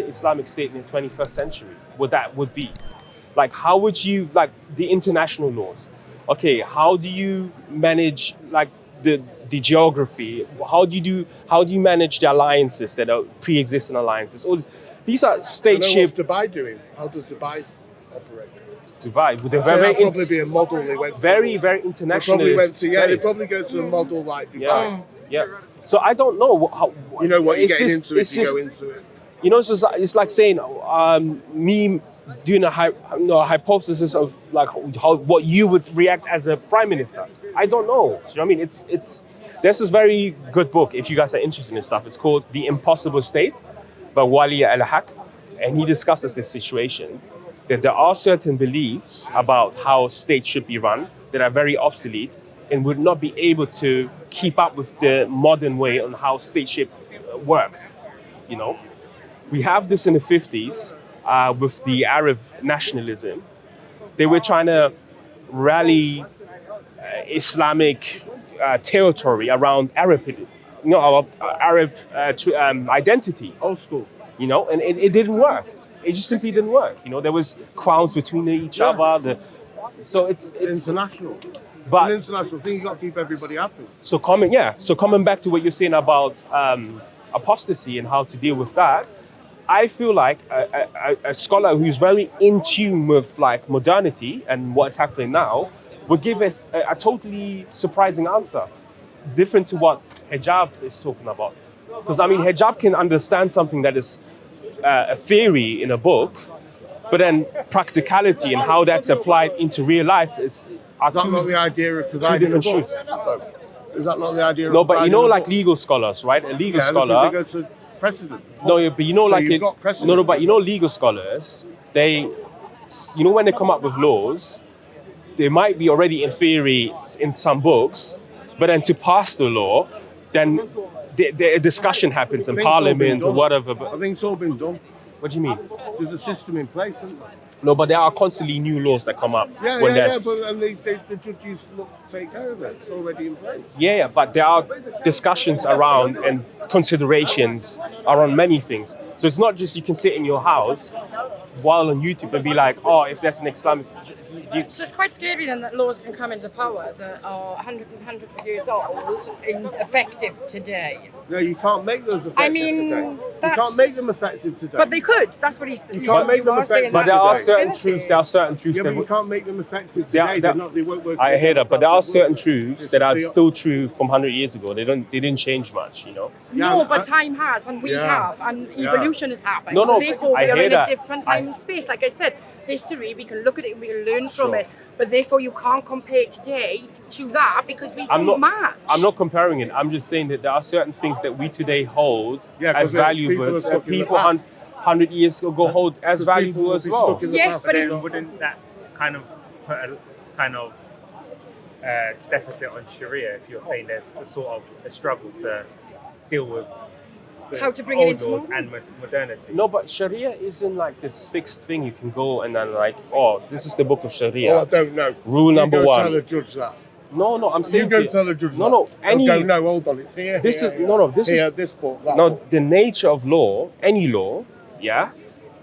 Islamic State in the 21st century would be? Like, how would you, like the international laws? Okay, how do you manage like the geography? How do you manage the alliances that are pre-existing alliances? All these are state-shaped. What's Dubai doing? How does Dubai operate? Dubai, with a That'd probably be a model they went very internationalist. They probably go to a model like Dubai. Yeah. So I don't know how. You know what you're getting into if you go into it. You know, it's like saying me doing a hypothesis of like what you would react as a prime minister. I don't know. You know what I mean? It's there's this very good book if you guys are interested in stuff. It's called The Impossible State by Wali al-Haq, and he discusses this situation that there are certain beliefs about how states should be run that are very obsolete and would not be able to keep up with the modern way on how stateship works. You know, we have this in the 50s with the Arab nationalism. They were trying to rally Islamic territory around Arab identity. Old school. You know, and it didn't work. It just simply didn't work. You know, there was crowns between each other. So it's international. But it's an international thing. You got to keep everybody happy. So coming back to what you're saying about apostasy and how to deal with that, I feel like a scholar who's very in tune with like modernity and what's happening now would give us a totally surprising answer, different to what hijab is talking about. Because I mean, hijab can understand something that is a theory in a book, but then practicality and how that's applied into real life is that not the idea of providing different a book? truths. Is that not the idea of No, but you know, like book? legal scholars, right? A legal scholar. They go to precedent. No, but you know, So like you've got precedent. no, but you know, legal scholars, you know, when they come up with laws, they might be already in theory in some books, but then to pass the law, then the discussion happens in Parliament or whatever. But I think it's all been done. what do you mean? There's a system in place, isn't there? No, but there are constantly new laws that come up. Yeah, but and the judges take care of it. It's already in place. Yeah, but there are discussions around and considerations around many things. So it's not just you can sit in your house while on YouTube and be like, oh, if there's an Islamist. So it's quite scary then that laws can come into power that are hundreds and hundreds of years old and effective today. No, you can't make those effective today. You can't make them effective today. But they could. That's what he's saying. You can't make them effective But there are today. certain truths. There are certain truths. Yeah, that but you can't make them effective today. They won't work. I hear that, but there are certain truths that are still true from 100 years ago. They didn't change much, you know. No, but time has, and we have, and evolution has happened. No, so therefore, we I are hear in that. a different time and space. Like I said, history, we can look at it and we can learn from it. But therefore, you can't compare today to that because we don't match. I'm not comparing it. I'm just saying that there are certain things that we today hold as valuable that people 100 years ago hold as valuable as well. Yes, but then wouldn't that kind of put a kind of deficit on Sharia if you're saying there's a sort of a struggle to deal with how to bring it into and modernity? No, but Sharia isn't like this fixed thing you can go and then like, oh, this is the book of Sharia. Oh, I don't know. Rule number one. Tell the judge that. No, I'm saying you go tell the judge no, hold on, it's here. This here, is here. this here, is this book. That no book. the nature of law. Any law, yeah.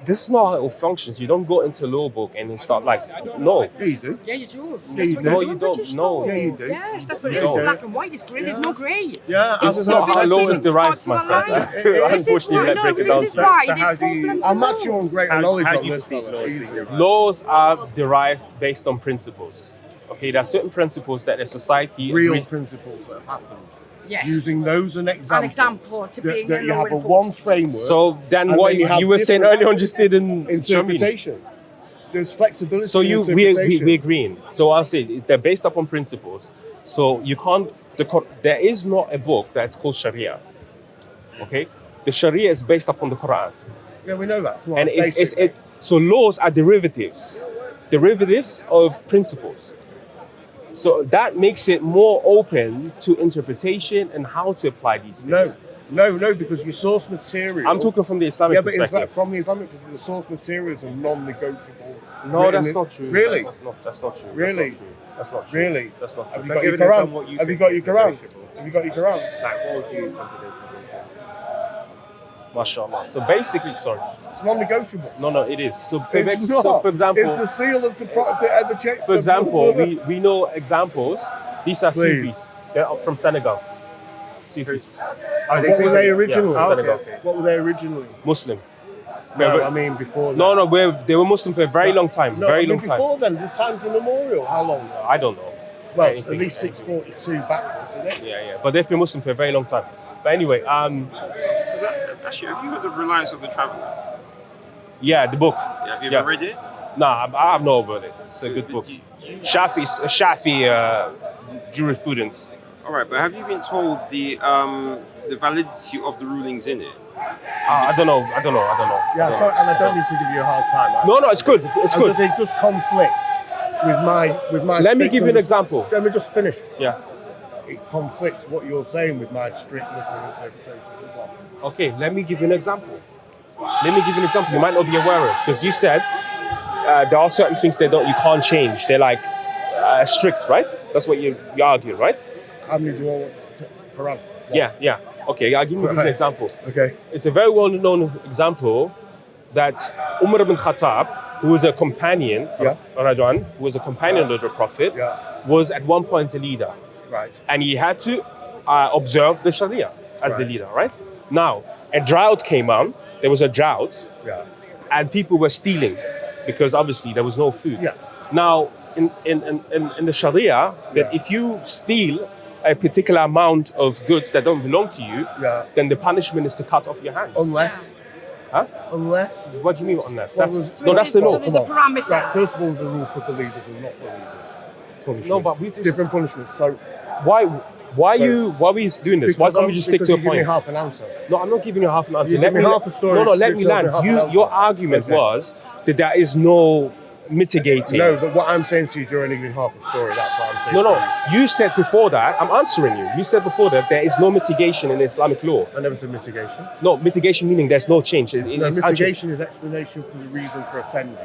This is not how it functions. You don't go into a law book and then start like, no. Yeah, you do. Yeah, you do. Yeah, you do. No, you don't. No. Yeah, you do. Yes, that's what it is. It's black and white. It's grey. There's no grey. Yeah, this is not how law is derived, my friend. Unfortunately, let's break it down. This is why there's problems. I'm actually on greater knowledge on this. Laws are derived based on principles. Okay, there are certain principles that a society real principles that have happened. Yes. Using those an example to being that you have a enforced. one framework. So then what you were saying earlier on just didn't interpretation. There's flexibility. So we agreeing. So I'll say they're based upon principles. So you can't. There is not a book that's called Sharia. Okay, the Sharia is based upon the Quran. Yeah, we know that. Well, and so laws are derivatives of principles. So that makes it more open to interpretation and how to apply these things. No, because your source material. I'm talking from the Islamic perspective. Yeah, but from the Islamic perspective, the source materials are non-negotiable. No, that's not true. Really? No, that's not true. Really? That's not true. Really? That's not true. Have you got your Quran? Have you got your Quran? Have you got your Quran? Like, what would you consider? MashaAllah. So basically, sorry. It's non-negotiable. No, it is. So for, It's so not. for example, It's the seal of the ever check. for example, we know examples. These are Please. Sufis. They're from Senegal. Sufis. What were they originally? Yeah, from Senegal. What were they originally? Muslim. No, I mean before that. No, they were Muslim for a very long time. No, very I mean long time. before then, the times immemorial. How long? I don't know. Well, Anything, at least 642 backwards, isn't it? Yeah. But they've been Muslim for a very long time. But anyway, Actually, have you heard of Reliance of the Traveller? yeah, the book. Yeah, have you Yeah. ever read it? Nah, I have no about it. It's a good book. Shafi jurisprudence. All right, but have you been told the validity of the rulings in it? I don't know. Yeah, sorry, and I don't need to give you a hard time. No, it's good. It's good. Because it does conflict with my. Let me strict give you an unders- example. Let me just finish. Yeah. It conflicts what you're saying with my strict literal interpretation of Islam. Okay, let me give you an example. You might not be aware of, because you said there are certain things you can't change. They're like strict, right? That's what you argue, right? How many do you want to Quran? Yeah. Okay, I'll give you an example. Okay. It's a very well-known example that Umar ibn Khattab, who was a companion, Rajan, who was a companion of the Prophet, was at one point a leader. Right. And he had to observe the Sharia as the leader, right? Now, a drought came on. There was a drought, and people were stealing because obviously there was no food. Yeah. Now, in the Sharia, that if you steal a particular amount of goods that don't belong to you, then the punishment is to cut off your hands. Unless. Huh? Unless. What do you mean unless? Well, That's So the law. there's a parameter. Right, first of all, there's a rule for believers and not believers. Punishment. No, but we just different punishments. So why are we doing this? Why can't we just stick to a you give me point? half an answer. No, I'm not giving you half an answer. You give me half a story, No, let me split land. over half an answer. Your argument was that there is no mitigating. No, but what I'm saying to you, you're only giving half a story. That's what I'm saying. No. to you. You said before that, I'm answering you. You said before that there is no mitigation in Islamic law. I never said mitigation. No, mitigation meaning there's no change. No, mitigation is explanation for the reason for offending.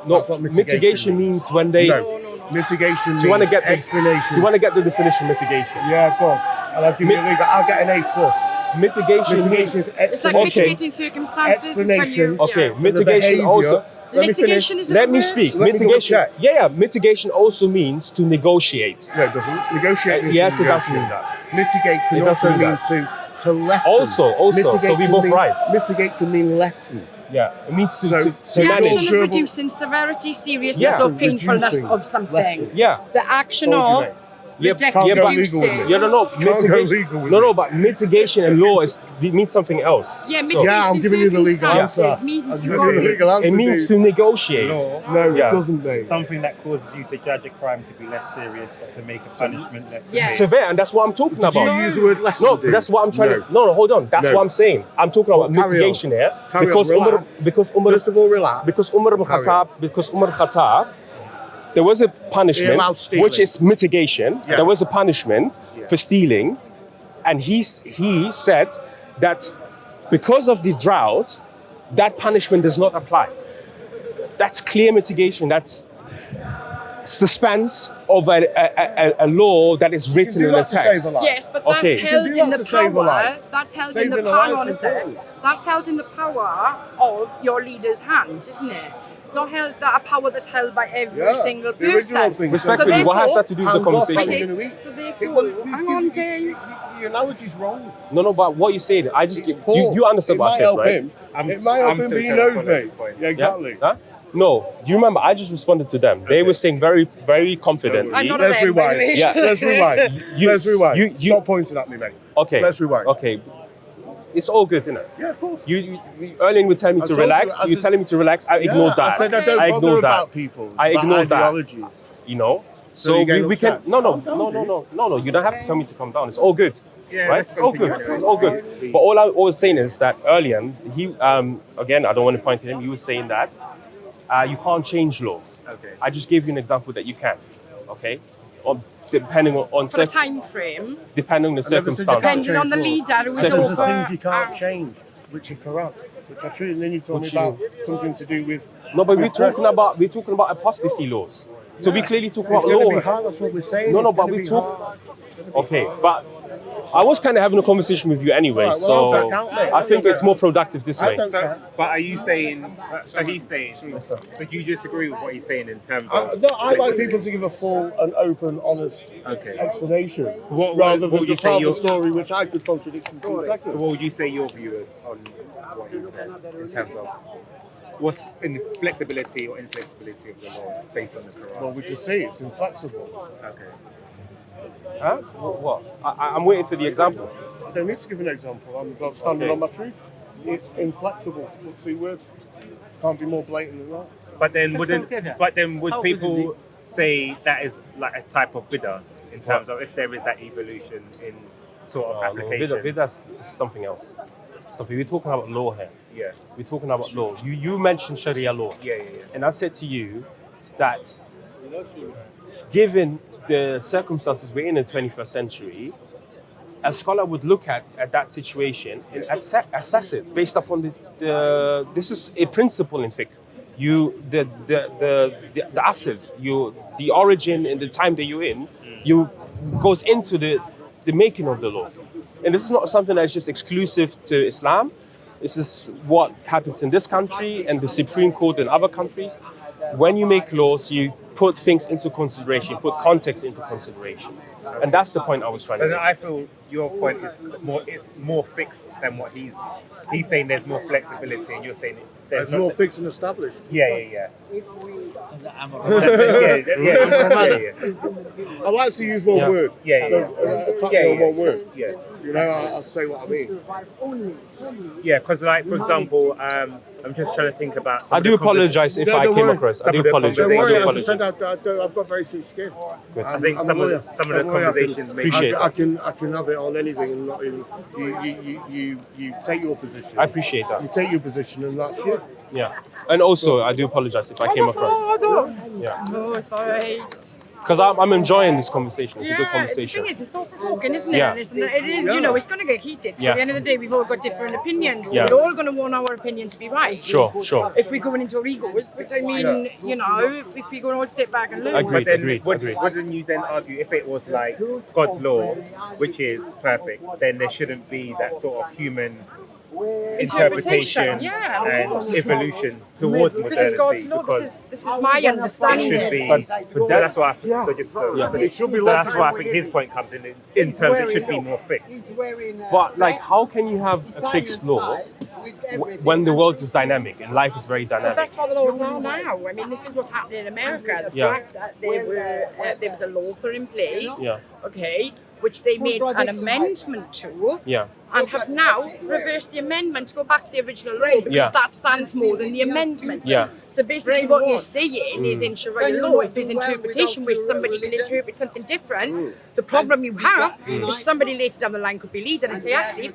No, That's what mitigation means when they. No. Mitigation Do you want to get explanation. Do you want to get the definition of mitigation? Yeah, go on. And I'll give you a legal. I'll get an A+. Mitigation is It's like mitigating circumstances. Is when Explanation. you, Okay, yeah. mitigation also. Litigation is a Let me word? speak. Let me Mitigation. double check. Yeah. Mitigation also means to negotiate. No, it doesn't. Negotiate means Yes, to it does negotiate. mean that. Mitigate can It does also mean mean that. to lessen. Also, Mitigate so we can both mean- right. Mitigate can mean lessen. Yeah, it means to So- to The Manage. action Sure, of reducing severity, seriousness, Yeah. or painfulness Reducing, of something. lessen. yeah. The action Told you, of mate. Yeah, reducing. Can't go legal with me. Yeah, no. Can't go Mitigation. legal with me. But mitigation and law it means something else. Yeah, So, mitigation Yeah, I'm giving you the legal circumstances answer. means I'm you giving you the got legal answer. it means to dude. negotiate. No, Yeah. it doesn't, mate. Something that causes you to judge a crime to be less serious or to make a punishment less Yes. severe. Severe, and that's what I'm talking Did about. you use the word lessen? No, dude? that's what I'm trying No. to. No, hold on. That's No. what I'm saying. I'm talking about Well, carry mitigation here Carry because on, Umar, relax. because Umar, First of all, relax. because Umar ibn Carry Khattab, there was a punishment allowed stealing. which is mitigation. Yeah. There was a punishment for stealing, and he said that because of the drought, that punishment does not apply. That's clear mitigation. That's suspense of a law that is written do in the that to save text. a life. Yes, but that's Okay. You can held do in that the to save a power. life. That's held in Saving the a power. life's On a sec. important. That's held in the power of your leader's hands, isn't it? It's not held that a power that's held by every single the original person. thing. Respectfully, So what has therefore- that to do with the Hands off, conversation? what are you gonna eat? So It- therefore, well, hang on, Dave. Your analogy's wrong. No, but what you said, I just It's get, Paul. you understand It what I might said, help right? him. It might help him, but he knows, mate. Yeah, exactly. Huh? No, do you remember? I just responded to them. They were saying very, very confidently. I'm not Let's a them, by the rewind. way. Yeah. Let's rewind. You- Let's rewind. you- Stop pointing at me, mate. Okay. Let's rewind. Okay. It's all good, isn't it? Yeah, of course. You earlier you were telling me I to told you, relax. I You're said- telling me to relax. I ignored that. I said I don't I bother ignored about that. people. I It's about ignored that. ideology. You know. So So you get we can. upset? No. Calm down, You don't have to tell me to calm down. It's all good. Yeah, Right? let's It's all good. continue. It's all good. But all I was saying is that earlier he again I don't want to point at him. He was saying that you can't change laws. Okay. I just gave you an example that you can. Okay. Depending on For a time frame, depending on the I never said you circumstances. can't depending on the change leader who is Second- There's over. things you can't change, which are corrupt, which are true. And then you told me What you about something to do with. No, but we're talking about apostasy laws. So we clearly talk It's about going to be law. hard. That's what we're saying. No, It's but gonna we be talk. hard. It's gonna be Okay, hard. but I was kind of having a conversation with you anyway, Alright, well, so I'll back out, mate. I think it's more productive this I way. don't care. But are you saying? So he's saying. Yes, sir. So do you disagree with what he's saying in terms of? No, I like people to give a full and open, honest Okay. explanation, What rather would than you to say tell the your- story which I could contradict in 2 So seconds. what would you say your view is on what he says in terms of what's in the flexibility or inflexibility of the law based on the Quran? Well, we can see it's inflexible. Okay. Huh? What? I'm waiting for the example. I don't need to give an example. I'm not standing Okay. on my truth. It's inflexible. With 2 words. Can't be more blatant than that. But then would people say that is like a type of bid'ah in terms of if there is that evolution in sort of application? That's something else. We're talking about law here. Yeah. We're talking about law. You mentioned Sharia law. Yeah. And I said to you that given the circumstances we're in the 21st century, a scholar would look at that situation and assess it based upon the this is a principle in fiqh. The asl, the origin and the time that you're in, goes into the making of the law. And this is not something that's just exclusive to Islam. This is what happens in this country and the Supreme Court in other countries. When you make laws, you put things into consideration, put context into consideration. And that's the point I was trying to But make. I feel your point is more fixed than what he's saying. There's more flexibility, and you're saying there's It's more fixed and established. Yeah. I like to use one Yeah. word. Yeah. Attack me on one word. Yeah. You know, I'll say what I mean. Yeah, because like for example, I'm just trying to think about. I do apologize if No, I don't came worry. across. I Some do of the apologize. Don't I worry, do as I apologize. said, I've got very thick skin. I think some of the conversations maybe. Appreciate I can have it on anything and not even. You take your position. I appreciate that. You take your position and that's you. Yeah. And also, I do apologize if I came across. Yeah. No, it's alright. Because I'm enjoying this conversation. It's a good The conversation. thing is, it's thought-provoking, isn't it? Yeah. And it is, you know, it's going to get heated. 'Cause Yeah. at the end of the day, we've all got different opinions. So Yeah. we're all going to want our opinion to be right. Sure. If we're going into our egos, but I mean, you know, if we're going to all step back and learn. Agreed. But then Agreed. wouldn't you then argue if it was like God's law, which is perfect, then there shouldn't be that sort of human interpretation Yeah, of and course. evolution towards Because it's God's modernity? law. Because This is my it understanding. should be. But That's why I think It should be so that's logical. why I think his point comes in terms it should be more fixed. But like, how can you have a fixed law when the world is dynamic and life is very But dynamic? that's what the laws are now. I mean, this is what's happening in America. The Yeah. fact that there was a law put in place, Yeah. okay, which they made an amendment to, Yeah. and have now reversed the amendment to go back to the original law because Yeah. that stands more than the amendment. Yeah. So basically, what you're saying is in Sharia law, if there's interpretation where somebody can interpret something different, the problem you have is somebody later down the line could be lead and say, actually,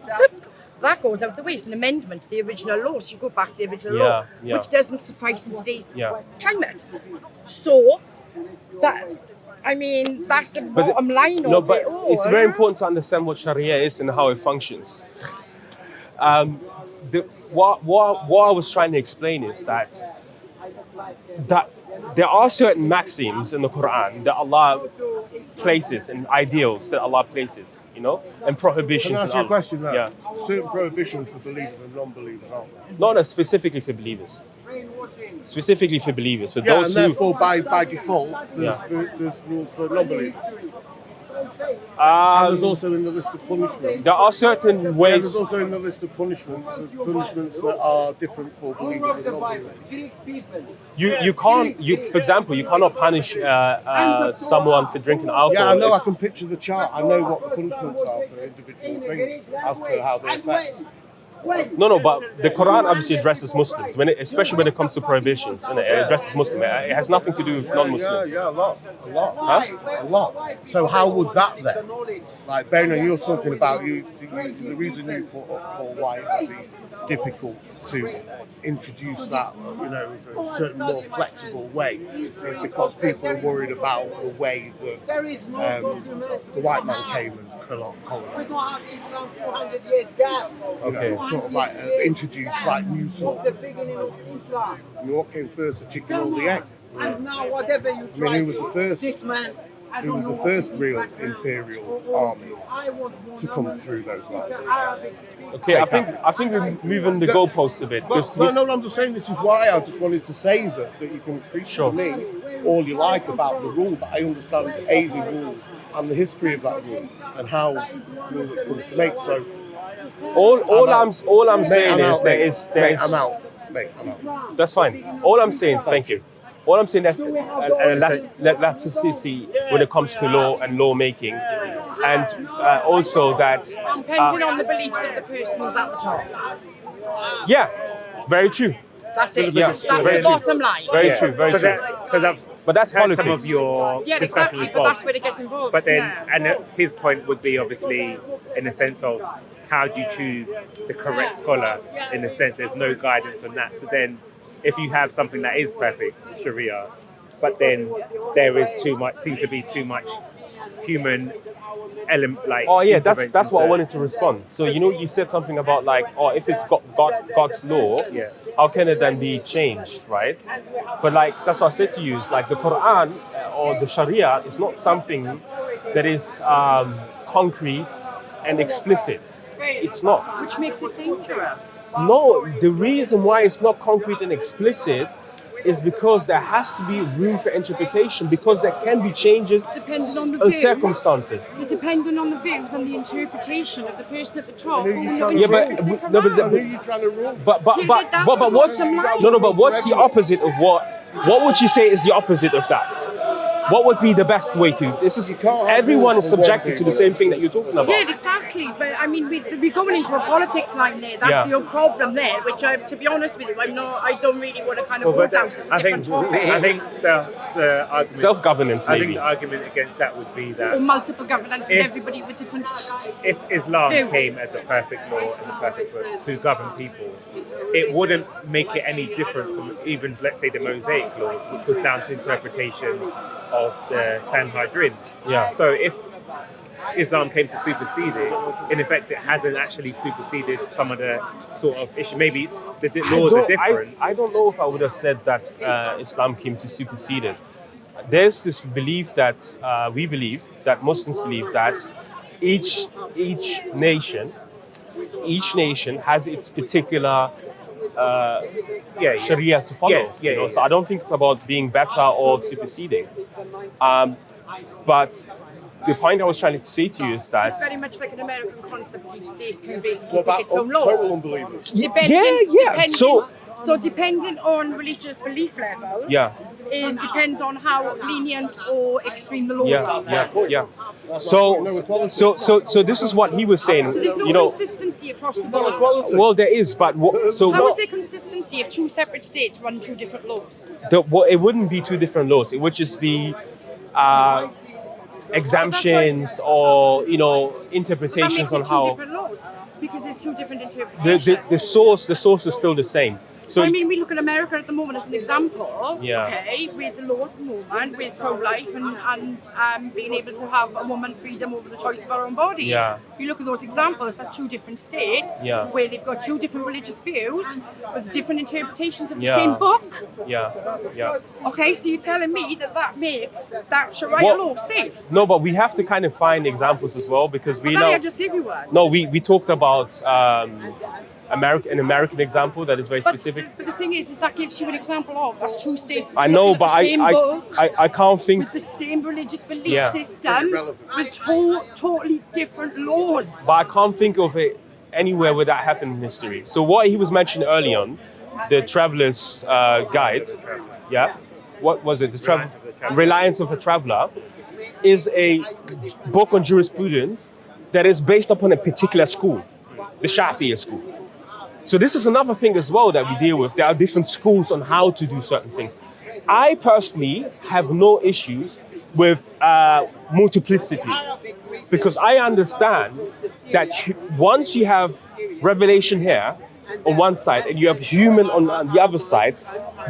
that goes out the way. It's an amendment to the original law, so you go back to the original law, Yeah. which doesn't suffice in today's Yeah. climate. So that, I mean, that's the bottom line No, of but it all. it's very important to understand what Sharia is and how it functions. What I was trying to explain is that there are certain maxims in the Quran that Allah places and ideals that Allah places, you know, and Can prohibitions. I ask you a and question there? Yeah. Certain prohibitions for believers and non-believers, aren't there? Not specifically for believers. Specifically for believers, for Yeah, those and who. therefore by default, there's rules for non-believers. And there's also in the list of punishments. There are certain There's ways. also in the list of punishments that are different for believers and non-believers. For example, you cannot punish someone for drinking alcohol. Yeah, I know. I if- can picture the chart. I know what the punishments are for individual things as per how they affect. No, but the Quran obviously addresses Muslims, especially when it comes to prohibitions, and it addresses Muslims. It has nothing to do with non-Muslims. Yeah, a lot. Huh? A lot. So how would that then? Like, Bena, you're talking about the reason you put up for why it would be difficult to introduce that, you know, a certain more flexible way is because people are worried about the way that the white man came and colonized. Okay. Sort of like introduce like new sort. I mean, what came first, the chicken or the egg? And now whatever you I mean, who was the first? this man who was the first real imperial army to come through those lines. Okay, I think we're moving the goalpost a bit. No, I'm just saying this is why I just wanted to say that you can appreciate me all you like about the rule, but I understand the rule and the history of that rule and how rule it comes to make. So all I'm saying is there is I'm out. Mate, I'm out. That's fine. All I'm saying, thank you. All I'm saying is, and that's to see when it comes to law and lawmaking, and also that Depending on the beliefs of the person who's at the top. Yeah, very true. That's it. Yeah, That's very the true. bottom line. Very true. Very true. But that's heard politics. some of your Yeah, discussion exactly. with But Bob. that's where it gets involved. But then, isn't it? and his point would be obviously in the sense of how do you choose the correct scholar? In the sense, there's no guidance on that. So then, if you have something that is perfect, Sharia, but then there is seems to be too much human element. Like, Oh yeah, that's intervention what I to- wanted to respond. So you said something about like, oh, if it's God's law, Yeah. how can it then be changed, right? But like that's what I said to you. It's like the Quran or the Sharia is not something that is concrete and explicit. It's not. Which makes it dangerous. No, the reason why it's not concrete and explicit is because there has to be room for interpretation, because there can be changes Depending on the and views. circumstances. Depending on the views and the interpretation of the person at the top. And who you who trying to Yeah, but interprets the no, but And who Quran. are you trying to rule? But that's the what's bottom line. no, but what's the opposite of what? What would you say is the opposite of that? What would be the best way to? This is can't have everyone is rules for one subjected to the thing. same thing that you're talking about. Yeah, exactly. But I mean, we're going into a politics line there. That's Yeah. the old problem there. Which, to be honest with you, I don't really want to kind of go But down. It's a I think different topic. I think the argument, Self-governance, I think maybe. the argument against that would be Or that multiple governance with If- everybody with different. if Islam View. came as a perfect law and a perfect book to govern people, it wouldn't make it any different from even, let's say, the Mosaic laws, which was down to interpretations of the Sanhedrin. Yeah. So if Islam came to supersede it, in effect, it hasn't actually superseded some of the sort of issue. Maybe it's, the laws are different. I don't know if I would have said that Islam came to supersede it. There's this belief that we believe that Muslims believe that each nation has its particular Sharia to follow. Yeah. So I don't think it's about being better or superseding. But the point I was trying to say to you is It's that just very much like an American concept. Each state can basically What pick about its own total laws. unbelievers? Yeah. So depending on religious belief levels, Yeah. it depends on how lenient or extreme the laws are. Yeah. So this is what he was saying. So there's no You know, consistency across the board. well, there is, but How is there consistency if two separate states run two different laws? it wouldn't be two different laws. It would just be exemptions or That interpretations makes it on two how different laws because there's two different interpretations. the source is still the same. So I mean, we look at America at the moment as an example, Yeah. okay, with the law at the moment, with pro-life and being able to have a woman freedom over the choice of her own body. Yeah. You look at those examples, that's two different states Yeah. where they've got two different religious views with different interpretations of the Yeah. same book. yeah. Okay, so you're telling me that makes that Sharia Well- law safe? No, but we have to kind of find examples as well because we Well, know. I just gave you one. No, we talked about an American example that is very specific. But the thing is that gives you an example of that's two states I know, looking at but the same book. I can't think. With the same religious belief Yeah. system, with totally different laws. But I can't think of it anywhere where that happened in history. So what he was mentioning early on, the Traveler's Guide, yeah, what was it? The Reliance of the Traveler, is a book on jurisprudence that is based upon a particular school, the Shafi'i school. So this is another thing as well that we deal with. There are different schools on how to do certain things. I personally have no issues with multiplicity because I understand that once you have revelation here on one side and you have human on the other side,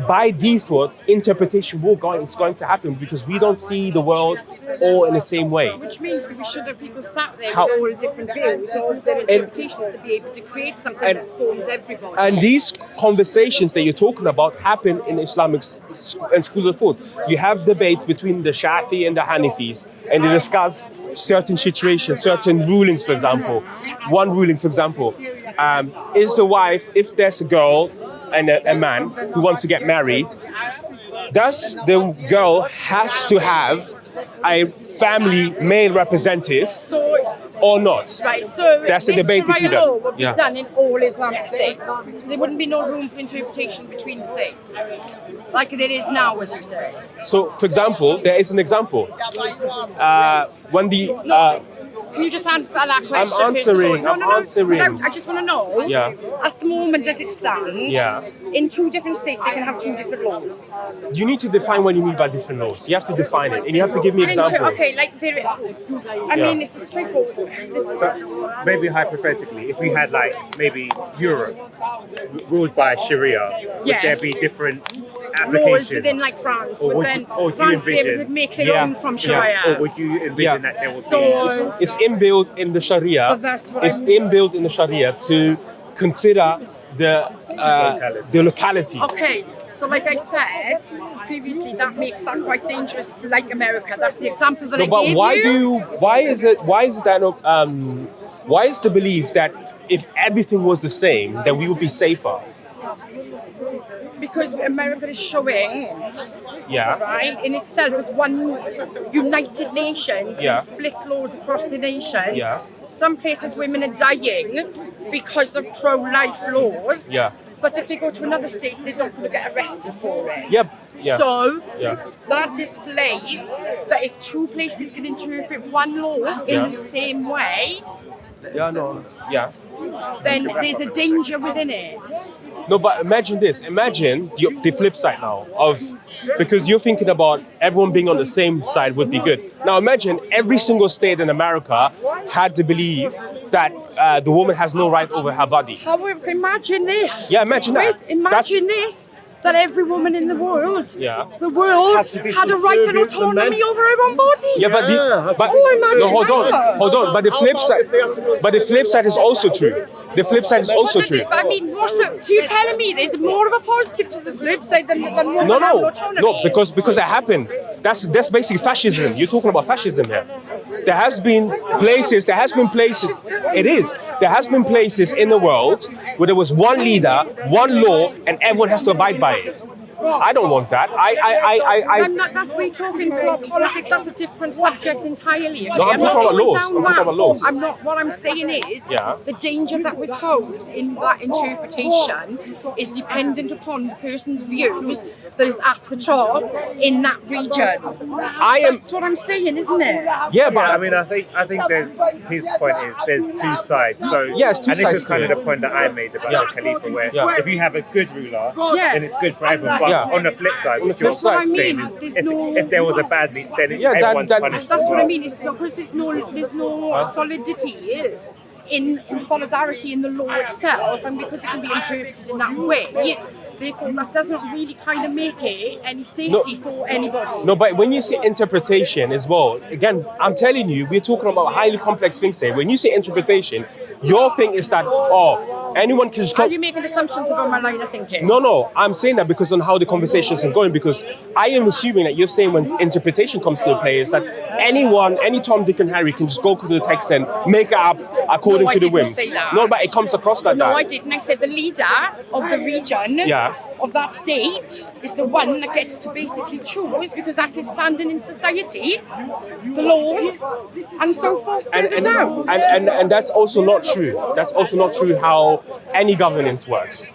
by default, interpretation it's going to happen because we don't see the world all in the same way. Which means that we should have people sat there How- with all different views of their interpretations to be able to create something that forms everybody. And these conversations that you're talking about happen in Islamic and schools of thought. You have debates between the Shafi and the Hanafis, and they discuss certain situations, certain rulings, for example. One ruling, for example, is the wife, if there's a girl and a man who wants to get married, does the girl has to have a family male representative or not? Right, so That's a this debate between Sharia them. law would be done in all Islamic states. So there wouldn't be no room for interpretation between the states, like there is now, as you say. So, for example, there is an example. When the Can you just answer that question? I'm answering. No, answering. Without, I just want to know. Yeah. At the moment, as it stands, Yeah. in two different states, they can have two different laws. You need to define what you mean by different laws. You have to define it, and you have to give me examples. Okay, like there. I mean, it's a straightforward. Maybe hypothetically, if we had like maybe Europe ruled by Sharia, would there be different applications? Laws within like France, Or would would then you- or would you France be able to envision- make their Yeah. own from Yeah. Sharia? Or would you envision that there would So- be? It's inbuilt in the Sharia. So that's what it's I mean. inbuilt in the Sharia to consider the localities. Okay, so like I said previously, that makes that quite dangerous, like America. That's the example that No, I but gave why you. why is the belief that if everything was the same, then we would be safer? Because America is showing, Yeah. right, in itself as one United Nations Yeah. with split laws across the nation. Yeah. Some places women are dying because of pro-life laws. Yeah. But if they go to another state, they're not going to get arrested for it. Yep. Yeah. So Yeah. that displays that if two places can interpret one law in Yeah. the same way, Yeah. No. Yeah. then there's a danger within it. No, but imagine this. Imagine the flip side now of, because you're thinking about everyone being on the same side would be good. Now imagine every single state in America had to believe that the woman has no right over her body. However, imagine this. Yeah, imagine that. Wait, imagine this. That every woman in the world, Yeah. the world Has to be had a right and subservient to autonomy men. over her own body. Yeah, but imagine no, hold that. on. But the flip side, is also true. The flip side is also true. I mean, so you're telling me there's more of a positive to the flip side than women No, have no, autonomy? because it happened. That's basically fascism. You're talking about fascism here. There has been places. It is. There has been places in the world where there was one leader, one law, and everyone has to abide by it. I don't want that. I'm not, that's we talking about politics. That's a different subject entirely. Okay? No, I'm not talking about going laws. down I'm talking about laws. I'm not. What I'm saying is, Yeah. the danger that withholds in that interpretation is dependent upon the person's views that is at the top in that region. That's what I'm saying, isn't it? Yeah, but I mean, I think his point is there's two sides. So Yeah, it's two and sides this is kind to of the point that I made about Yeah. the Khalifa, where Yeah. if you have a good ruler, Yes. then it's good for everyone. But Yeah. on the flip side, On the what you're flip side. saying That's what I mean. is There's if, no- if there was a bad lead, then Yeah, everyone's that- punished. That's as what well. I mean. It's because there's no solidity in solidarity in the law itself, and because it can be interpreted in that way, therefore that doesn't really kind of make it any safety for anybody. No, but when you say interpretation as well, again, I'm telling you, we're talking about highly complex things here. When you say interpretation, your thing is that, anyone can just Are come. you making assumptions about my line of thinking? No, I'm saying that because on how the conversations are going, because I am assuming that you're saying when interpretation comes to play is that anyone, any Tom, Dick and Harry can just go to the text and make it up according No, I to the didn't whims. say that. No, but it comes across like No, that. I didn't. I said the leader of the region Yeah. of that state is the one that gets to basically choose, because that's his standing in society, the laws, and so forth further down. And that's also not true. That's also not true how any governance works.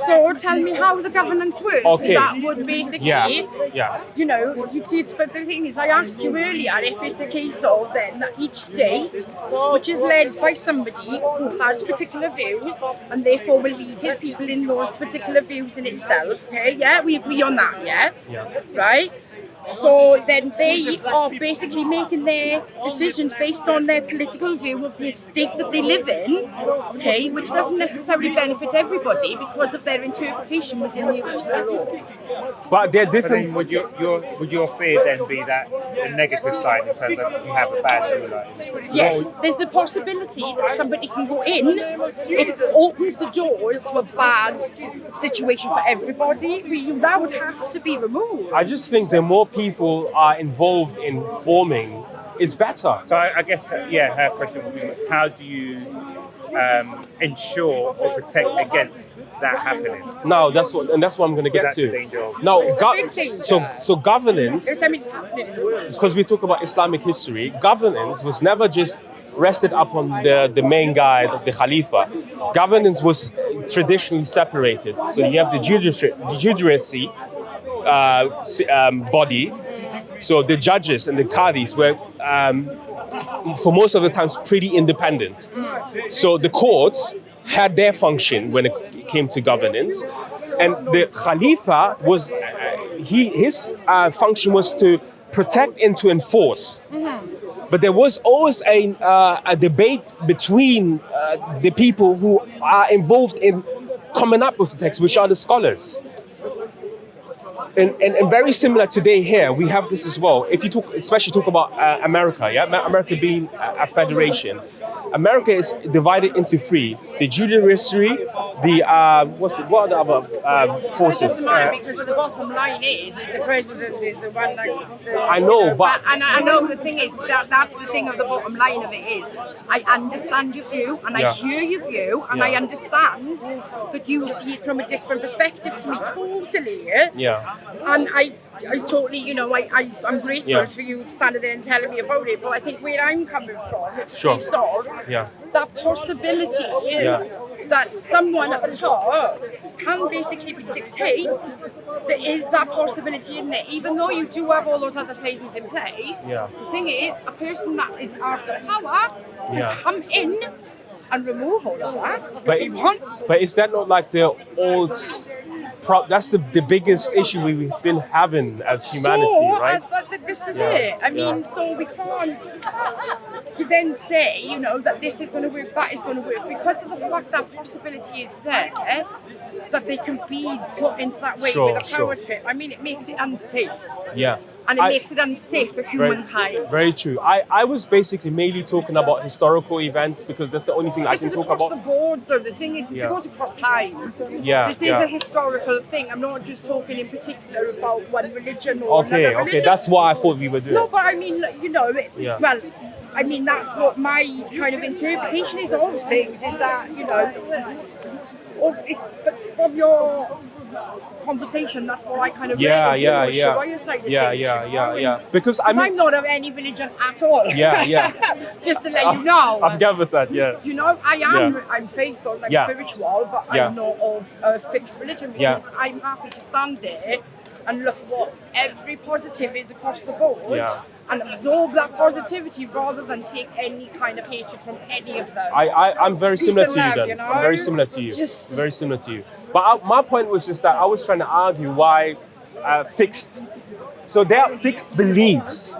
So tell me how the governance works. Okay. That would basically, Yeah. you know, you see, but the thing is, I asked you earlier if it's a case of then that each state, which is led by somebody who has particular views and therefore will lead his people in those particular views in itself. Okay, yeah, we agree on that, yeah? Yeah. Right? So then they are basically making their decisions based on their political view of the state that they live in, okay, which doesn't necessarily benefit everybody because of their interpretation within the original law. But they're But different. then would your fear then be that the negative side in terms of you have a bad ruler? Yes, there's the possibility that somebody can go in. It opens the doors to a bad situation for everybody. That would have to be removed. I just think the more people are involved in forming, it's better. So I guess, her question would be, how do you ensure or protect against that happening? No, that's what I'm going to get That's the to. danger of- No, It's a big danger. so governance, There's something that's happening in the world. because we talk about Islamic history, governance was never just rested upon the main guy, the Khalifa. Governance was traditionally separated. So you have the judiciary body. So the judges and the qadis were, for most of the times, pretty independent. So the courts had their function when it came to governance, and the Khalifa was his function was to protect and to enforce. But there was always a debate between the people who are involved in coming up with the text, which are the scholars. And very similar today here, we have this as well. If you especially talk about America, America being a federation. America is divided into three: the judiciary, what are the other forces? Doesn't matter because the bottom line is the president is the one that. I know, but and I know the thing is that that's the thing of the bottom line of it is I understand your view and I hear your view and I understand that you see it from a different perspective to me totally. yeah, And I totally, I'm grateful for you standing there and telling me about it. But I think where I'm coming from, it's Sure. based on yeah, that possibility that someone at the top can basically dictate. There is that possibility in there, even though you do have all those other things in place. Yeah. The thing is, a person that is after power can come in and remove all of that if he wants. But is that not like the old? That's the biggest issue we've been having as humanity, right? This is it. I mean, so we can't then say, that this is going to work, that is going to work, because of the fact that possibility is there, that they can be put into that way with a power trip. I mean, it makes it unsafe. Yeah. And it makes it unsafe for humankind. Very true. I was basically mainly talking about historical events because that's the only thing I can talk about. This is across the board, though. The thing is, this goes across time. Yeah. This is a historical thing. I'm not just talking in particular about one religion or another religion. Okay. That's what I thought we were doing. No, but I mean, well, I mean, that's what my kind of interpretation is of things, is that, but from your conversation, that's what I kind of read into the Sharia side of things. Because I'm not of any religion at all. Just to let you know. I've gathered that, I'm faithful, spiritual, but I'm not of a fixed religion because I'm happy to stand there and look what every positive is across the board and absorb that positivity rather than take any kind of hatred from any of them. I'm very similar to you then. You know? I'm very similar to you. Very similar to you. But my point was just that I was trying to argue why fixed. So there are fixed beliefs,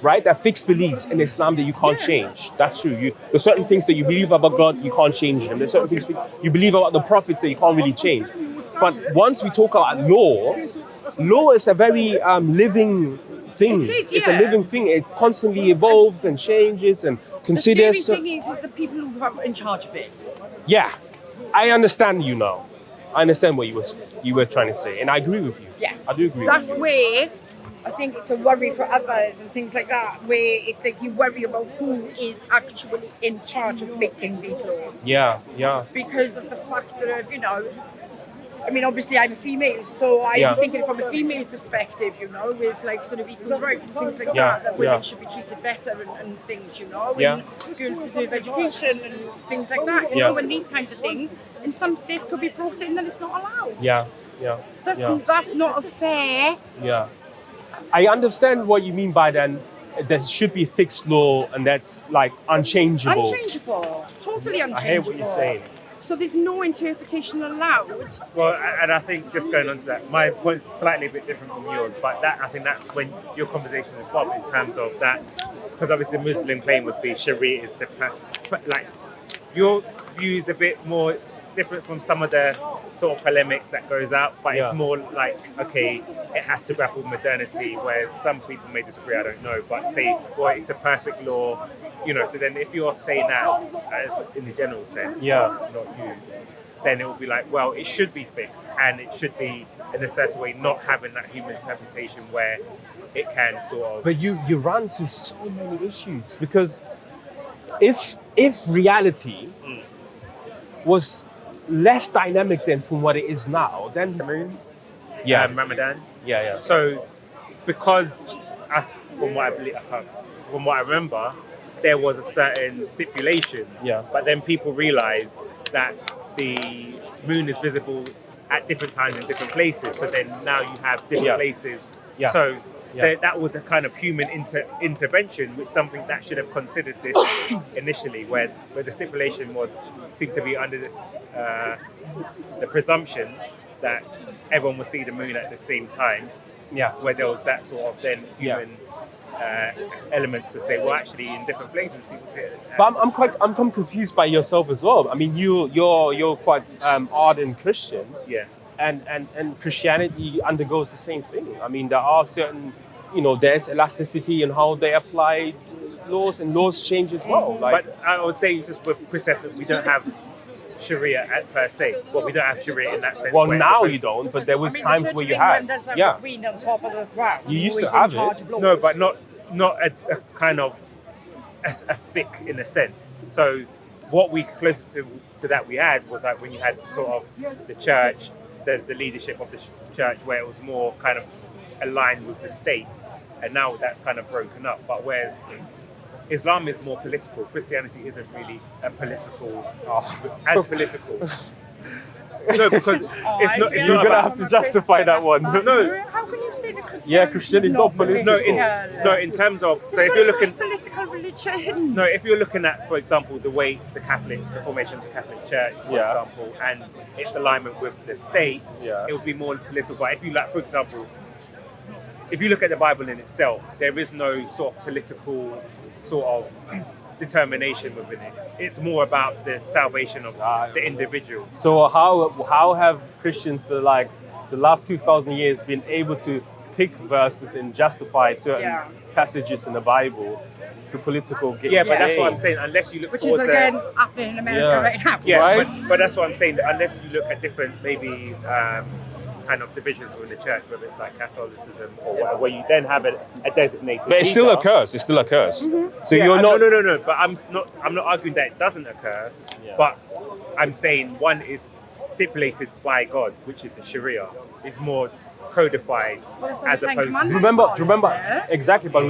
right? There are fixed beliefs in Islam that you can't change. That's true. There's certain things that you believe about God, you can't change them. There's certain things that you believe about the prophets that you can't really change. But once we talk about law is a very living thing. It is, It's a living thing. It constantly evolves and changes and considers. The scary thing is the people who are in charge of it. Yeah, I understand you now. I understand what you were trying to say, and I agree with you. Yeah, I do agree. That's where I think it's a worry for others and things like that, where it's like you worry about who is actually in charge of making these laws. Yeah. Because of the factor of, I mean, obviously I'm a female, so I'm thinking from a female perspective, with like sort of equal rights and things like that women should be treated better and things, and girls deserve education and things like that, and these kinds of things in some states could be brought in that it's not allowed. That's not a fair. I understand what you mean by then. There should be fixed law, and that's like unchangeable. Totally unchangeable. I hear what you're saying. So there's no interpretation allowed. Well, and I think just going on to that, my point is slightly a bit different from yours, but that I think that's when your conversation with Bob in terms of that, because obviously the Muslim claim would be Sharia is the like your view is a bit more different from some of the sort of polemics that goes out, but Yeah. it's more like, okay, it has to grapple with modernity, whereas some people may disagree, I don't know, but say, well, it's a perfect law, you know, so then if you're saying that as in the general sense, Yeah. not you, then it will be like, well, it should be fixed, and it should be in a certain way not having that human interpretation where it can sort of... But you run into so many issues because if reality was less dynamic than from what it is now, then the moon, yeah, Ramadan. yeah. So, because from what I remember, there was a certain stipulation. Yeah. But then people realised that the moon is visible at different times in different places. So then now you have different Yeah. places. Yeah. So Yeah. that was a kind of human intervention, which something that should have considered this initially, where the stipulation seemed to be under this, the presumption that everyone would see the moon at the same time, Yeah. where there was that sort of then human element to say, well, actually, in different places people see it. But I'm confused by yourself as well. I mean, you're quite ardent Christian, Yeah. and Christianity undergoes the same thing. I mean, there are certain, there's elasticity in how they apply laws, and laws change as well. Like, But I would say just with Christianity, we don't have Sharia as per se. Well, we don't have Sharia in that sense. well, where now it's you don't, but there was I mean, times the Church where of you England had. does have Yeah. the Queen on top of the crown. You used who to is have in charge it. of laws. No, but not a kind of a thick in a sense. So what we closest to that we had was like when you had sort of the church, the leadership of the church, where it was more kind of aligned with the state, and now that's kind of broken up. But whereas Islam is more political, Christianity isn't really a political, as political. No, because it's not. It's You're not gonna about, have to justify that one. No. How can you say that Christianity Yeah, Christianity is not political. no, in terms of so It's if you're one of the looking. most political religions. No, if you're looking at, for example, the way the formation of the Catholic Church, for Yeah. example, and its alignment with the state, Yeah. it would be more political. But if you like, for example, if you look at the Bible in itself, there is no sort of political sort of determination within it. It's more about the salvation of the individual. So how have Christians for like the last 2,000 years been able to pick verses and justify certain passages in the Bible for political gain? Yeah, but that's what I'm saying. Unless you look Which is towards again happening in America Yeah. right now. Yeah, Right? but that's what I'm saying. That unless you look at different, maybe kind of divisions within the church, whether it's like Catholicism or whatever, where you then have a designated. But it still leader. occurs. It still occurs. So Yeah, you're not. No. But I'm not arguing that it doesn't occur. Yeah. But I'm saying one is stipulated by God, which is the Sharia. It's more codified Well, it's like as the Ten opposed to. Commandments. Remember, Yeah. exactly. But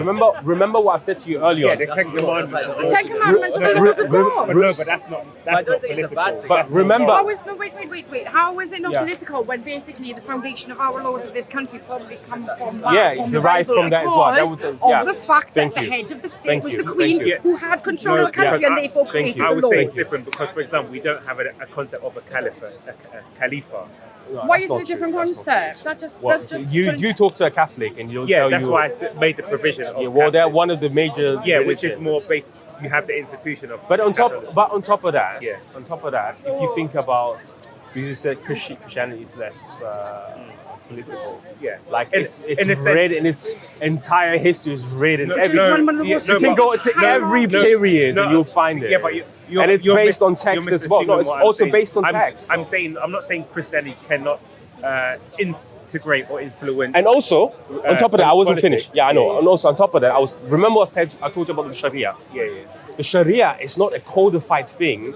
remember what I said to you earlier. Yeah, the Ten Commandments. The Ten Commandments are the laws of God. But no, but that's not it's a bad political. thing. But That's not remember- God. Wait. How is it not Yeah. political when basically the foundation of our laws of this country probably come from Yeah, from it the derives Bible from that as well. That because would- of yeah. the fact Thank that you. the head of the state Thank was you. the Queen Thank you. who had control No, of the country yeah. and therefore Thank created you. I the would say laws. it's different because, for example, we don't have a concept of a caliphate, a khalifa. No, Why that's is not it a different true. That's not concept? true. That's just You talk to a Catholic and you'll Yeah, tell that's you. why I made the provision of. Yeah, well, they're Catholic. one of the major. Yeah, which is religions. more based. You have the institution of. But on Catholic. top of that, Yeah. if you think about, you said Christianity is less political. Yeah. Like In- it's in a sense- read in its entire history is read in No, every. Which is one of the most You can go to every period and you'll find it. Yeah, but you're, and it's you're based on you're text as well. No, misassuming it's what I'm also saying. based on I'm text. I'm not saying Christianity cannot integrate or influence. And also, on top of that, I wasn't politics. finished. Yeah, I know. Yeah. And also, on top of that, remember I told you about the Sharia. Yeah. The Sharia is not a codified thing.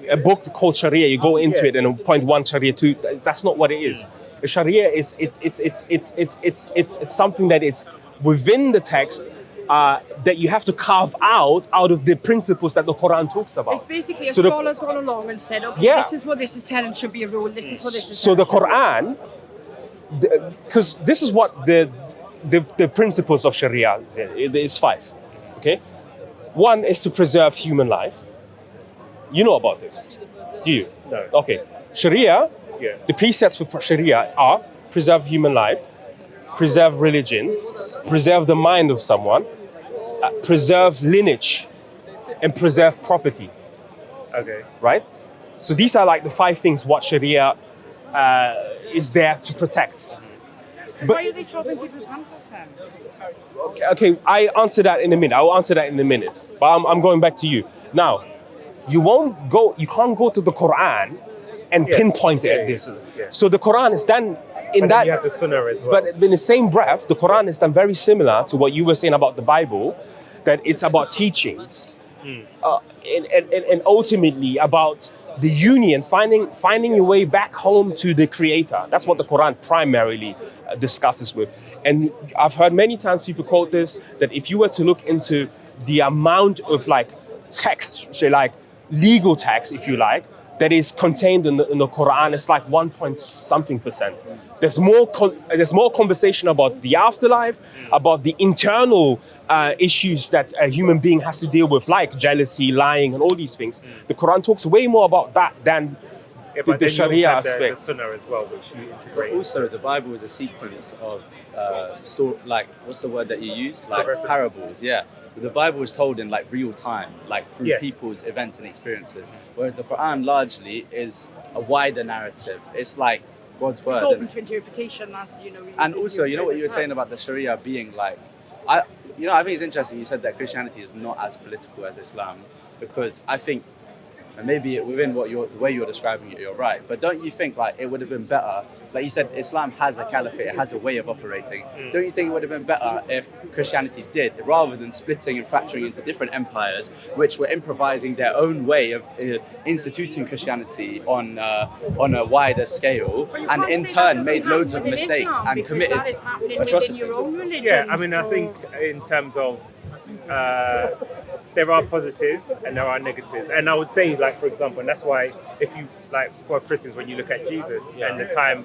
A book called Sharia, you go into it and point one, Sharia two. That's not what it is. The Sharia is it's something that is within the text that you have to carve out of the principles that the Quran talks about. It's basically a So the- scholar's gone along and said, okay, Yeah. this is what this is telling should be a rule. This is what this is. So the telling should be a rule. Quran, because this is what the principles of Sharia is. It's 5. Okay, one is to preserve human life. You know about this, do you? No. Okay. Sharia, Yeah. the precepts for Sharia are preserve human life, preserve religion, preserve the mind of someone, preserve lineage, and preserve property, Okay. right? So these are like the 5 things what Sharia is there to protect. So why are they chopping people's hands off then? Okay, I answer that in a minute. I'll answer that in a minute. But I'm going back to you. Now, you can't go to the Quran and pinpoint it at this. Yeah. So the Quran is done in And that. then you have the Sunnah as well. But in the same breath, the Quran is done very similar to what you were saying about the Bible, that it's about teachings, and ultimately about the union, finding your way back home to the Creator. That's what the Quran primarily discusses with. And I've heard many times people quote this, that if you were to look into the amount of like text, say like legal text, if you like, that is contained in the Quran, it's like 1.something%. There's more conversation about the afterlife, about the internal issues that a human being has to deal with, like jealousy, lying, and all these things. The Quran talks way more about that than but the then you also Sharia have the aspect. Sunnah as well, which you integrate. Also, the Bible is a sequence of like what's the word that you use? Like parables. Yeah. The Bible is told in like real time, like through people's events and experiences. Whereas the Quran largely is a wider narrative. It's like God's word. It's open to interpretation, as you know. And also, you know what you were saying about the Sharia being like, I think it's interesting. You said that Christianity is not as political as Islam, because I think, and maybe within the way you're describing it, you're right. But don't you think like it would have been better? Like you said, Islam has a caliphate, it has a way of operating. Don't you think it would have been better if Christianity did, rather than splitting and fracturing into different empires, which were improvising their own way of instituting Christianity on a wider scale, and in turn made loads of mistakes and committed atrocities? Yeah, I mean, I think in terms of there are positives and there are negatives, and I would say, like, for example, and that's why if you like for Christians, when you look at Jesus and the time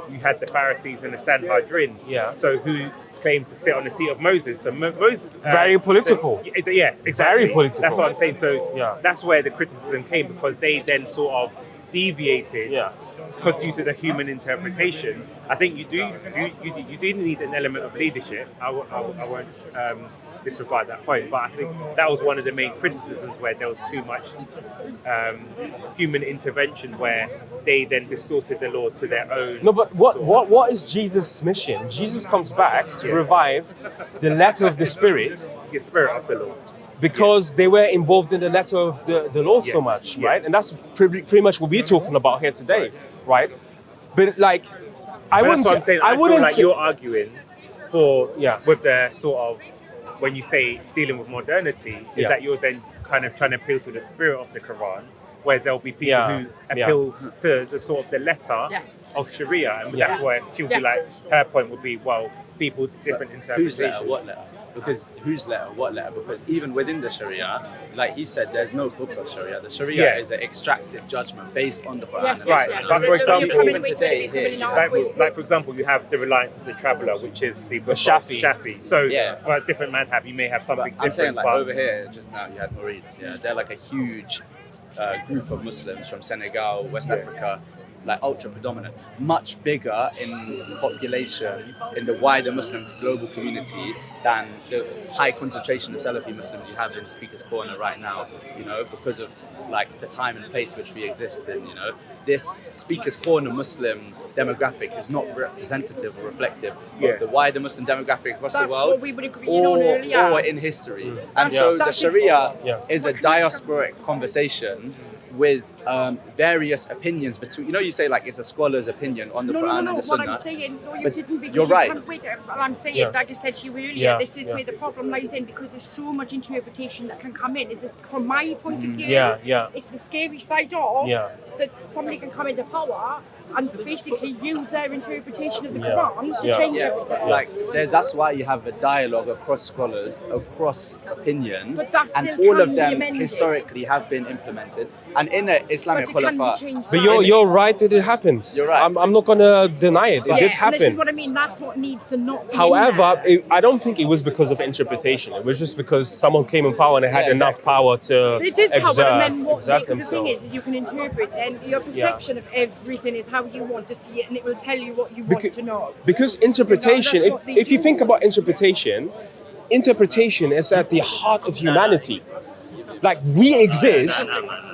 you had the Pharisees and the Sanhedrin, so who claimed to sit on the seat of Moses. So Moses very political. Yeah, exactly. Very political. That's what I'm saying. So that's where the criticism came, because they then sort of deviated. Because due to the human interpretation, I think you do need an element of leadership. I won't disregard that point, but I think that was one of the main criticisms, where there was too much human intervention, where they then distorted the law to their own. No, but what is Jesus' mission? Jesus comes back to revive the letter of the Spirit. The spirit of the law. Because they were involved in the letter of the law so much, right? And that's pretty much what we're talking about here today, right? But like, I wouldn't. That's what I'm saying. I feel like you're arguing for with the sort of, when you say dealing with modernity, is that you're then kind of trying to appeal to the spirit of the Quran, where there'll be people who appeal to the sort of the letter of Sharia, and that's where she'll be like, her point would be, well, people's different interpretations. Whose letter? What letter? Because whose letter? What letter? Because even within the Sharia, like he said, there's no book of Sharia. The Sharia is an extracted judgment based on the Quran. But for example, even today, like for example, you have the reliance of the traveller, which is the book Shafi. So for a different madhab, you may have something different. I'm saying, like, over here, just now you had Murids. Yeah, they're like a huge group of Muslims from Senegal, West Africa. Like ultra predominant, much bigger in population in the wider Muslim global community than the high concentration of Salafi Muslims you have in Speaker's Corner right now, you know, because of like the time and place which we exist in, you know. This Speaker's Corner Muslim demographic is not representative or reflective of the wider Muslim demographic across the world. That's what we would agree on earlier. Or in history. And so the Sharia is a diasporic conversation with various opinions between, you know, you say like it's a scholar's opinion on the Quran and the Sunnah. What I'm saying, you didn't, because you're right. I'm saying, like I said to you earlier, this is where the problem lies in, because there's so much interpretation that can come in. Is this, from my point of view, it's the scary side of that somebody can come into power and basically use their interpretation of the Yeah. Quran to Yeah. change Yeah, everything. like that's why you have a dialogue across scholars, across opinions, But that and still all can of be them amended. historically have been implemented. And in the Islamic But it can be Khulafa, changed But back. you're right that it happened. You're right. I'm not gonna deny it. It Yeah, did and this is happen. what I mean. That's what needs to not be in However, there. I don't think it was because of interpretation. It was just because someone came in power and they had Yeah, enough exactly. power to It is power, exert, and then what? exert Because the thing themselves. is you can interpret, and your perception of everything is how you want to see it, and it will tell you what you want to know. Because interpretation, that's what they if you do. think about interpretation is at the heart of humanity. Like we exist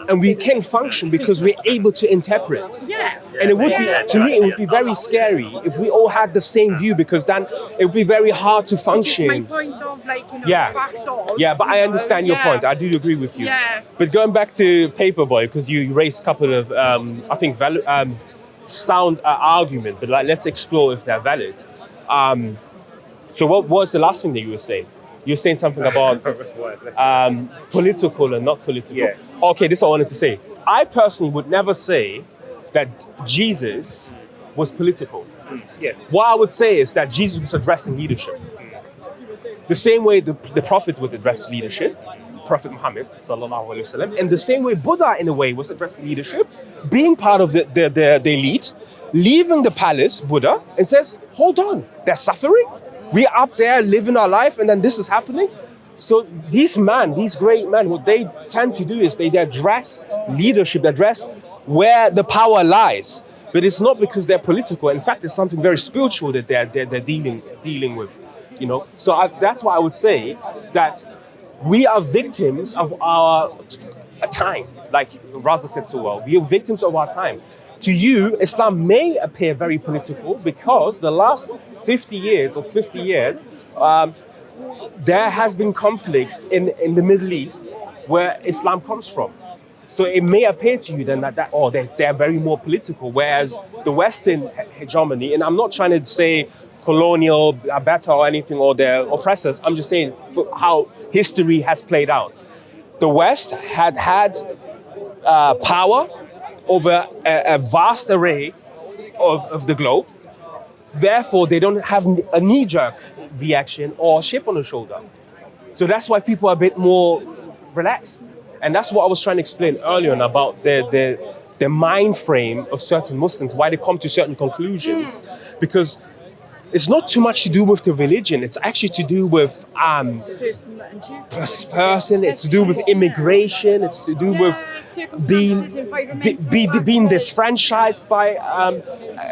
and we can function because we're able to interpret. Yeah. And it would be, to me, it would be very scary if we all had the same view, because then it would be very hard to Which is my function. point of like, you know, Yeah. the fact of. Yeah, but I understand your yeah. point. I do agree with you. Yeah. But going back to Paperboy, because you raised a couple of, I think, sound argument, but like, let's explore if they're valid. So what was the last thing that you were saying? You were saying something about political and not political. Yeah. Okay, this is what I wanted to say. I personally would never say that Jesus was political. Yeah. What I would say is that Jesus was addressing leadership. The same way the Prophet would address leadership, Prophet Muhammad, sallallahu alaihi wasallam, and the same way Buddha, in a way, was addressing leadership, being part of the elite, leaving the palace, Buddha, and says, hold on, they're suffering. We're up there living our life, and then this is happening. So these great men, what they tend to do is they address leadership, they address where the power lies. But it's not because they're political. In fact, it's something very spiritual that they're dealing with. You know, so that's why I would say that we are victims of our time. Like Raza said so well, we are victims of our time. To you, Islam may appear very political because the last 50 years, there has been conflicts in the Middle East where Islam comes from. So it may appear to you then that they're very more political, whereas the Western hegemony, and I'm not trying to say colonial are better or anything, or they're oppressors, I'm just saying how history has played out. The West had power over a vast array of the globe. Therefore, they don't have a knee-jerk reaction or a chip on the shoulder. So that's why people are a bit more relaxed. And that's what I was trying to explain earlier on about the mind frame of certain Muslims, why they come to certain conclusions. Because it's not too much to do with the religion. It's actually to do with person. It's to do with immigration. It's to do with being disfranchised by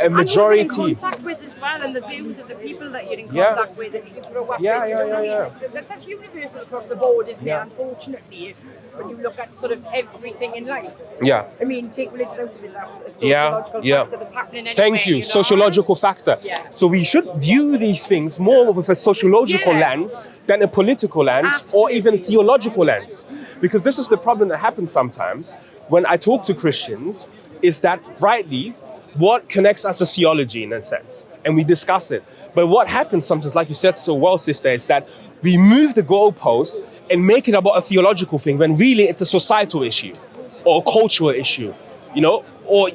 a majority. And you're in contact with as well, and the views of the people that you're in contact with, and you grow up with. Yeah. That's universal across the board, isn't it? Unfortunately, when you look at sort of everything in life. Yeah. I mean, take religion out of it. That's a sociological factor that's happening anyway. Thank you. Sociological factor. Yeah. So we should view these things more with a sociological lens than a political lens or even theological lens. Because this is the problem that happens sometimes when I talk to Christians, is that rightly, what connects us is theology in a sense, and we discuss it. But what happens sometimes, like you said so well, sister, is that we move the goalpost and make it about a theological thing when really it's a societal issue or a cultural issue, you know, or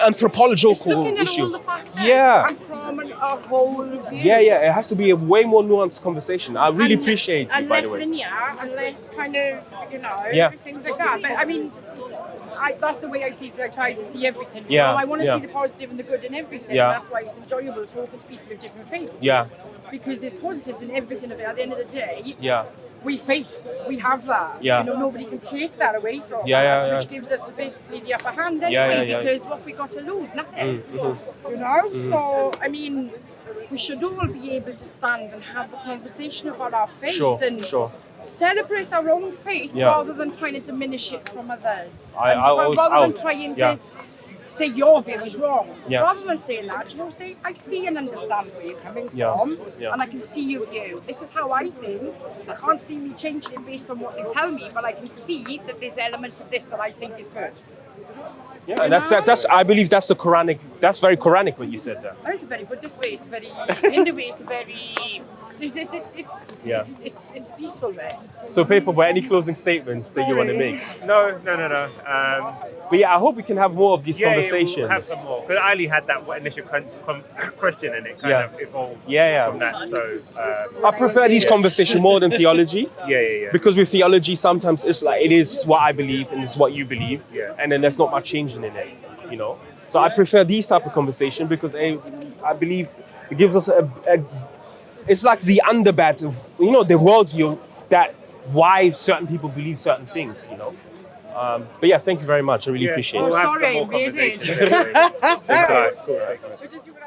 anthropological It's looking at issue. all the factors Yeah. and forming a whole view. Yeah, it has to be a way more nuanced conversation. I really appreciate and you, by less the way. linear and less kind of, things like that. But I mean, that's the way I see it. I try to see everything. You know? I want to see the positive and the good in everything. Yeah. And that's why it's enjoyable talking to people of different faiths. Yeah. Because there's positives in everything of it. At the end of the day, Yeah. we have that. Yeah. You know, nobody can take that away from Yeah, us, yeah. which gives us basically the upper hand anyway. Yeah. Because what we got to lose, nothing. Mm-hmm. You know, so I mean, we should all be able to stand and have a conversation about our faith and celebrate our own faith rather than trying to diminish it from others. Rather than trying to say your view is wrong. Yeah. Rather than saying that, you know, say, I see and understand where you're coming from, and I can see your view. This is how I think. I can't see me changing it based on what you tell me, but I can see that there's elements of this that I think is good. Yeah, and that's I believe that's the Quranic. That's very Quranic what you said there. That is very good. This way is very, in the way it's very It's peaceful there. So, Paperboy, any closing statements that you want to make? No. But yeah, I hope we can have more of these Yeah, conversations. we'll have some more. Because I only had that initial question and it kind of evolved from that. So I prefer these conversations more than theology. Yeah. Because with theology, sometimes it's like it is what I believe and it's what you believe, and then there's not much changing in it, you know. So I prefer these type of conversation because I believe it gives us it's like the underbad of the worldview that why certain people believe certain things, you know. But yeah, thank you very much. I really appreciate it. We'll have sorry, some more we did. conversations anyway. It's all right. Cool.